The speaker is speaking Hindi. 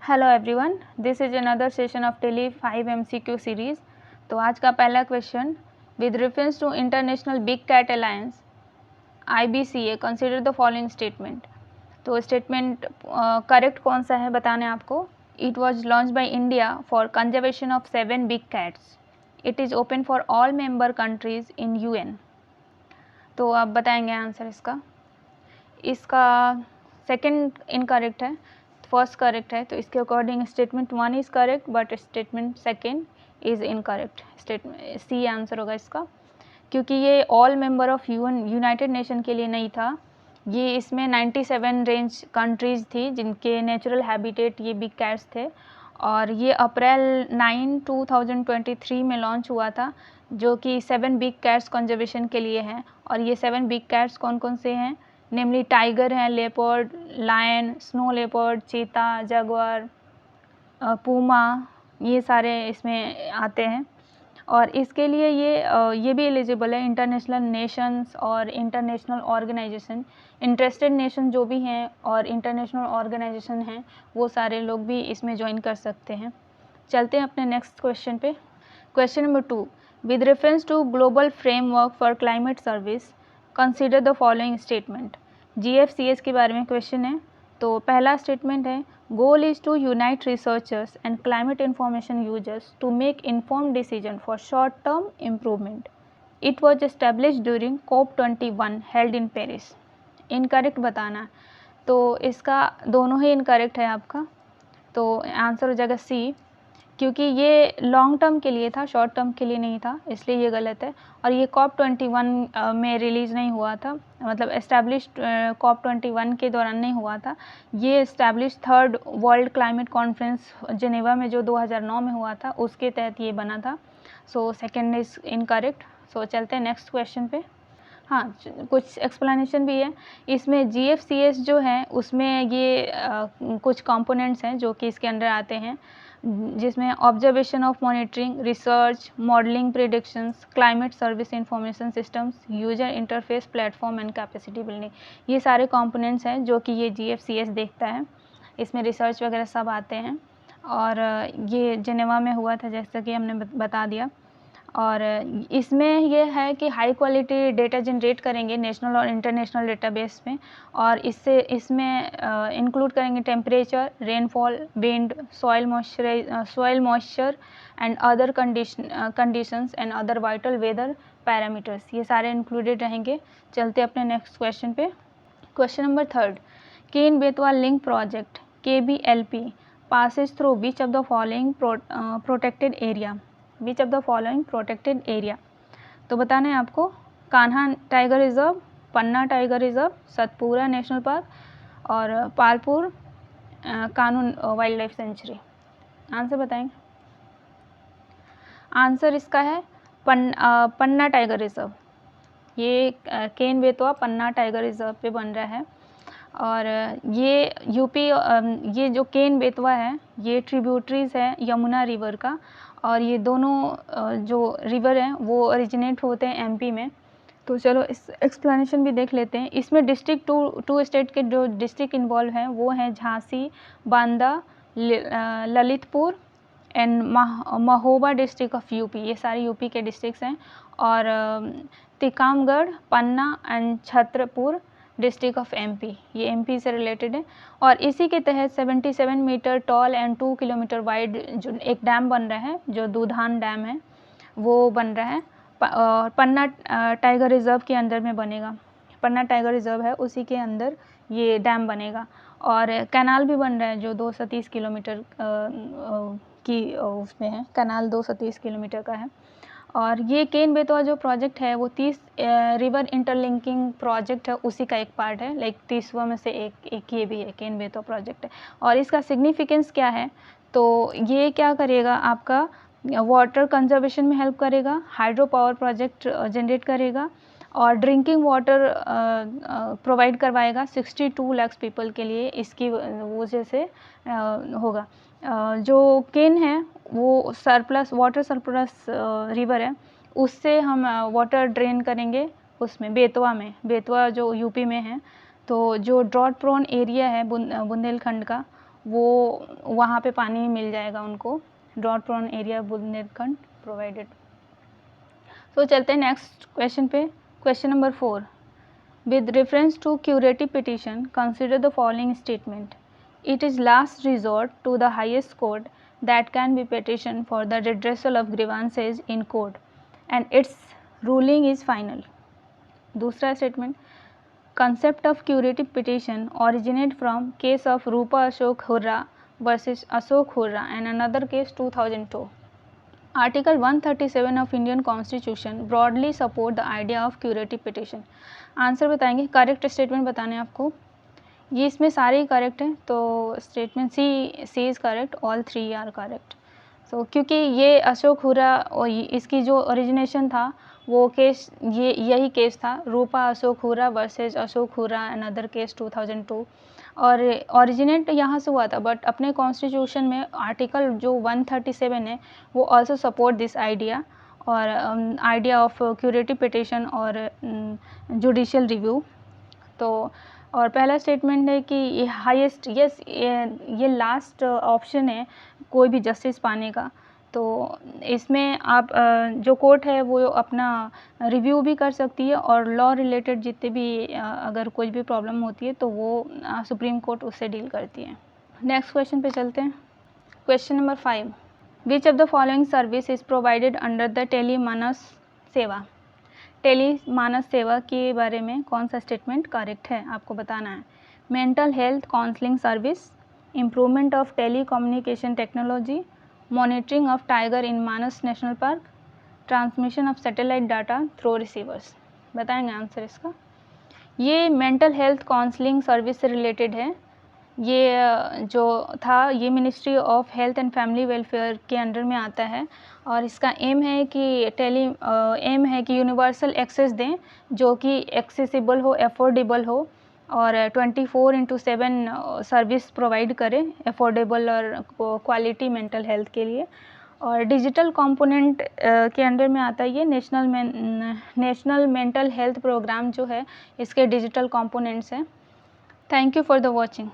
Hello everyone, this is another session of daily 5 MCQ series. तो आज का पहला question, with reference to international big cat alliance IBCA consider the following statement. तो स्टेटमेंट करेक्ट कौन सा है बताने आपको। It was launch by India for conservation of 7 big cats. It is open for all member countries in UN। तो आप बताएंगे आंसर इसका। सेकंड इनकरेक्ट है, फर्स्ट करेक्ट है। तो इसके according statement 1 is correct but statement second is incorrect. Statement C answer होगा इसका, क्योंकि ये all member of United Nation के लिए नहीं था। ये इसमें 97 रेंज कंट्रीज़ थी जिनके नेचुरल हैबिटेट ये बिग कैट्स थे, और ये अप्रैल 9, 2023 में लॉन्च हुआ था, जो कि 7 बिग कैट्स कंजर्वेशन के लिए हैं। और ये 7 बिग कैट्स कौन कौन से हैं, नेमली टाइगर हैं, लेपर्ड, लायन, स्नो लेपर्ड, चीता, जगुआर, पूमा, ये सारे इसमें आते हैं। और इसके लिए ये भी एलिजिबल है इंटरनेशनल नेशंस और इंटरनेशनल ऑर्गेनाइजेशन। इंटरेस्टेड नेशन जो भी हैं और इंटरनेशनल ऑर्गेनाइजेशन हैं, वो सारे लोग भी इसमें ज्वाइन कर सकते हैं। चलते हैं अपने नेक्स्ट क्वेश्चन पे। Question number 2, with reference to global framework for climate service consider the following statement. GFCS के बारे में क्वेश्चन है। तो पहला स्टेटमेंट है, goal is to unite researchers and climate information users to make informed decision for short term improvement. It was establish during COP21 held in Paris. Incorrect बताना। तो इसका दोनों ही इनकरेक्ट है आपका। तो आंसर हो जाएगा सी, क्योंकि ये लॉन्ग टर्म के लिए था, शॉर्ट टर्म के लिए नहीं था, इसलिए ये गलत है। और ये COP21 में रिलीज़ नहीं हुआ था, मतलब एस्टैब्लिश COP21 के दौरान नहीं हुआ था। ये establish 3rd world climate conference Geneva में जो 2009 में हुआ था, उसके तहत ये बना था। So second is incorrect. So चलते हैं नेक्स्ट क्वेश्चन पे। हाँ, कुछ एक्सप्लेनेशन भी है इसमें। GFCS जो है उसमें ये कुछ कंपोनेंट्स हैं जो कि इसके अंडर आते हैं, जिसमें observation of monitoring, research, modelling, predictions, climate service information systems, user interface platform and capacity building. ये सारे कंपोनेंट्स हैं जो कि ये GFCS देखता है। इसमें रिसर्च वगैरह सब आते हैं, और ये जेनेवा में हुआ था जैसा कि हमने बता दिया। और इसमें ये है कि हाई क्वालिटी डेटा जनरेट करेंगे नेशनल और इंटरनेशनल डेटाबेस में, और इसमें इंक्लूड करेंगे temperature, rainfall, wind, soil moisture and other conditions and other vital weather parameters, ये सारे इंक्लूडेड रहेंगे। चलते अपने नेक्स्ट क्वेश्चन पे। Question number 3, Ken Betwa link project KBLP passes through which of the following protected area? Which of the following protected area. तो बताना है आपको, कान्हा टाइगर रिजर्व, पन्ना tiger reserve, Satpura national park और पालपुर कानून वाइल्ड लाइफ सेंचुरी। आंसर बताएंगे। आंसर इसका है पन्ना टाइगर रिजर्व। ये केन बेतवा पन्ना टाइगर रिजर्व पे बन रहा है। और ये यूपी, ये जो केन बेतवा है ये ट्रिब्यूटरीज है यमुना रिवर का, और ये दोनों जो रिवर हैं वो ओरिजिनेट होते हैं MP में। तो चलो इस एक्सप्लेनेशन भी देख लेते हैं। इसमें डिस्ट्रिक्ट टू स्टेट के जो डिस्ट्रिक्ट इन्वॉल्व हैं वो हैं Jhansi, Banda, Lalitpur and Mahoba district of UP। ये सारे UP के डिस्ट्रिक्ट्स हैं। और Tikamgarh, Panna and Chhatarpur district of MP, ये MP से रिलेटेड है। और इसी के तहत 77 metre tall and 2 kilometre wide जो एक डैम बन रहा है, जो दूधान डैम है, वो बन रहा है। और पन्ना टाइगर रिजर्व के अंदर में बनेगा। पन्ना टाइगर रिजर्व है उसी के अंदर ये डैम बनेगा। और कैनाल भी बन रहा है जो 230 किलोमीटर की उसमें है। कैनाल 230 किलोमीटर का है। और ये केन बेतवा जो प्रोजेक्ट है वो 30 रिवर इंटरलिंकिंग प्रोजेक्ट है, उसी का एक पार्ट है। लाइक 30वां में से एक ये भी है, केन बेतवा प्रोजेक्ट है। और इसका सिग्निफिकेंस क्या है, तो ये क्या करेगा, आपका वाटर कंजर्वेशन में हेल्प करेगा, हाइड्रो पावर प्रोजेक्ट जनरेट करेगा, और ड्रिंकिंग वाटर प्रोवाइड करवाएगा 62 लाख पीपल के लिए। इसकी वजह से होगा। जो केन है वो वाटर सरप्लस रिवर है, उससे हम वाटर ड्रेन करेंगे उसमें बेतवा जो UP में है। तो जो ड्रॉट प्रोन एरिया है बुंदेलखंड का, वो वहाँ पे पानी मिल जाएगा उनको। Drought prone area Bundelkhand provided. तो चलते हैं नेक्स्ट क्वेश्चन पे। Question number 4, with reference to curative petition consider the following statement. It is last resort to the highest court that can be petition for the redressal of grievances in court and its ruling is final. दूसरा statement, concept of curative petition originate from case of Rupa Ashok Hurra versus Ashok Hurra and another case 2002. Article 137 of Indian Constitution broadly support the idea of curative petition. Answer बताएंगे, करेक्ट स्टेटमेंट बताने आपको। ये इसमें सारे ही करेक्ट हैं, तो statement C is correct, all 3 are correct. So क्योंकि ये अशोक हुर्रा और इसकी जो ओरिजिनेशन था वो केस यही केस था, Rupa Ashok Hurra versus Ashok Hurra and other case 2002, और ओरिजिनेट यहाँ से हुआ था। बट अपने कॉन्स्टिट्यूशन में आर्टिकल जो 137 है वो ऑल्सो सपोर्ट दिस आइडिया और आइडिया ऑफ क्यूरेटिव पिटिशन और जुडिशियल रिव्यू। तो और पहला स्टेटमेंट है कि ये हाईएस्ट, यस ये लास्ट ऑप्शन है कोई भी जस्टिस पाने का। तो इसमें आप जो कोर्ट है वो अपना रिव्यू भी कर सकती है और लॉ रिलेटेड जितने भी अगर कोई भी प्रॉब्लम होती है तो वो सुप्रीम कोर्ट उससे डील करती है। नेक्स्ट क्वेश्चन पे चलते हैं। Question number 5, which of the following service is provided under the TeleMANAS Seva. TeleMANAS सेवा के बारे में कौन सा स्टेटमेंट करेक्ट है आपको बताना है। Mental health counselling service, improvement of tele communication technology, monitoring of tiger in Manas national park, transmission of satellite data through receivers. बताएंगे आंसर इसका। ये मेंटल हेल्थ काउंसलिंग सर्विस से रिलेटेड है। ये जो था ये ministry of health and family welfare के अंडर में आता है और इसका एम है कि यूनिवर्सल एक्सेस दें जो कि एक्सेसिबल हो, अफोर्डेबल हो और 24/7 सर्विस प्रोवाइड करें अफोर्डेबल और क्वालिटी मेंटल हेल्थ के लिए। और डिजिटल कंपोनेंट के अंडर में आता है ये नेशनल मेंटल हेल्थ प्रोग्राम जो है इसके डिजिटल कंपोनेंट्स हैं। Thank you for the watching.